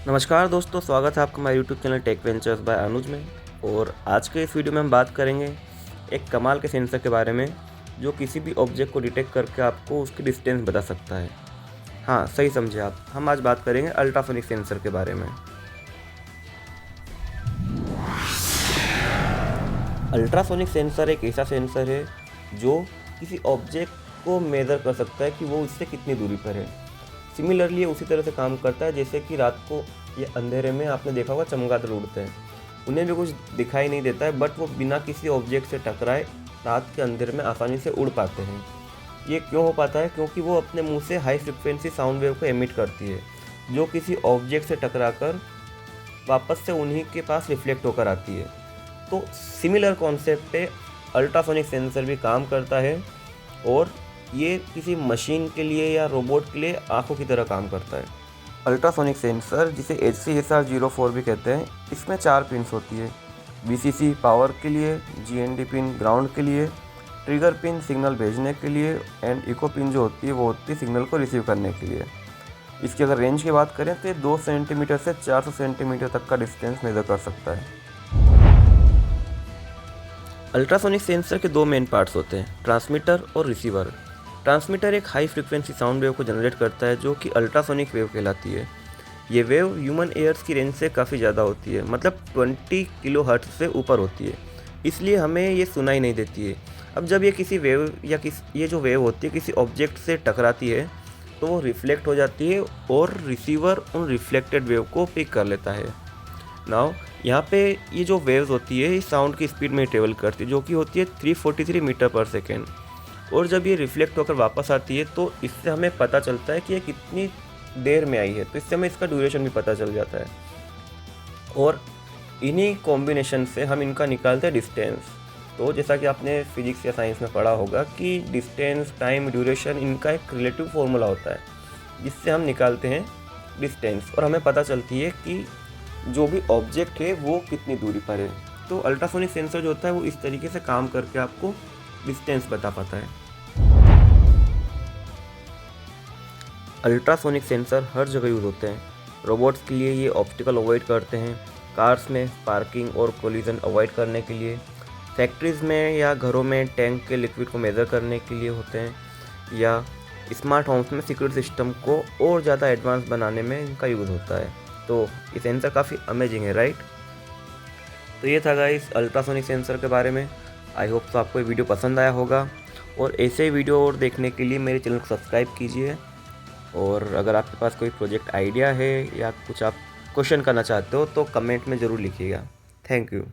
नमस्कार दोस्तों, स्वागत है आपका हमारे YouTube channel Tech Ventures by Anuj में। और आज के इस वीडियो में हम बात करेंगे एक कमाल के सेंसर के बारे में जो किसी भी ऑब्जेक्ट को डिटेक्ट करके आपको उसकी डिस्टेंस बता सकता है। हाँ, सही समझे आप। हम आज बात करेंगे अल्ट्रासोनिक सेंसर के बारे में। अल्ट्रासोनिक सेंसर एक ऐसा सेंसर है जो किसी ऑब्जेक्ट को मेज़र कर सकता है कि वो उससे कितनी दूरी पर है। सिमिलरली ये उसी तरह से काम करता है जैसे कि रात को या अंधेरे में आपने देखा होगा चमगादड़ उड़ते हैं। उन्हें भी कुछ दिखाई नहीं देता है, बट वो बिना किसी ऑब्जेक्ट से टकराए रात के अंधेरे में आसानी से उड़ पाते हैं। ये क्यों हो पाता है? क्योंकि वो अपने मुंह से हाई फ्रिक्वेंसी साउंड वेव को एमिट करती है, जो किसी ऑब्जेक्ट से टकराकर वापस से उन्हीं के पास रिफ्लेक्ट होकर आती है। तो सिमिलर कॉन्सेप्ट पे अल्ट्रासोनिक सेंसर भी काम करता है, और ये किसी मशीन के लिए या रोबोट के लिए आंखों की तरह काम करता है। अल्ट्रासोनिक सेंसर, जिसे HCSR04 भी कहते हैं, इसमें 4 पिन्स होती है। VCC पावर के लिए, GND पिन ग्राउंड के लिए, ट्रिगर पिन सिग्नल भेजने के लिए, एंड इको पिन जो होती है वो होती है सिग्नल को रिसीव करने के लिए। इसकी अगर रेंज की बात करें तो ये 2 सेंटीमीटर से 400 सेंटीमीटर तक का डिस्टेंस मेज़र कर सकता है। अल्ट्रासोनिक सेंसर के 2 मेन पार्ट्स होते हैं, ट्रांसमीटर और रिसीवर। ट्रांसमीटर एक हाई फ्रिक्वेंसी साउंड वेव को जनरेट करता है जो कि अल्ट्रासोनिक वेव कहलाती है। ये वेव ह्यूमन एयर्स की रेंज से काफ़ी ज़्यादा होती है, मतलब 20 किलो हर्ट्ज से ऊपर होती है, इसलिए हमें ये सुनाई नहीं देती है। अब जब ये किसी वेव या ये जो वेव होती है किसी ऑब्जेक्ट से टकराती है तो वो रिफ्लेक्ट हो जाती है और रिसीवर उन रिफ्लेक्टेड वेव को पिक कर लेता है। नाउ यहाँ पे ये जो वेव्स होती है इस साउंड की स्पीड में ट्रेवल करती है, जो कि होती है 343 मीटर पर सेकेंड। और जब ये रिफ्लेक्ट होकर वापस आती है तो इससे हमें पता चलता है कि ये कितनी देर में आई है, तो इससे हमें इसका ड्यूरेशन भी पता चल जाता है। और इन्हीं कॉम्बिनेशन से हम इनका निकालते हैं डिस्टेंस। तो जैसा कि आपने फिजिक्स या साइंस में पढ़ा होगा कि डिस्टेंस, टाइम, ड्यूरेशन, इनका एक रिलेटिव फॉर्मूला होता है जिससे हम निकालते हैं डिस्टेंस, और हमें पता चलती है कि जो भी ऑब्जेक्ट है वो कितनी दूरी पर है। तो अल्ट्रासोनिक सेंसर जो होता है वो इस तरीके से काम करके आपको डिस्टेंस बता पाता है। अल्ट्रासोनिक सेंसर हर जगह यूज़ होते हैं। रोबोट्स के लिए ये ऑब्स्टिकल अवॉइड करते हैं, कार्स में पार्किंग और कोलिजन अवॉइड करने के लिए, फैक्ट्रीज़ में या घरों में टैंक के लिक्विड को मेज़र करने के लिए होते हैं, या स्मार्ट होम्स में सिक्योरिटी सिस्टम को और ज़्यादा एडवांस बनाने में इनका यूज़ होता है। तो ये सेंसर काफ़ी अमेजिंग है, राइट? तो ये था गाइस अल्ट्रासोनिक सेंसर के बारे में। आई होप तो आपको ये वीडियो पसंद आया होगा, और ऐसे ही वीडियो और देखने के लिए मेरे चैनल को सब्सक्राइब कीजिए। और अगर आपके पास कोई प्रोजेक्ट आइडिया है या कुछ आप क्वेश्चन करना चाहते हो तो कमेंट में ज़रूर लिखिएगा। Thank you.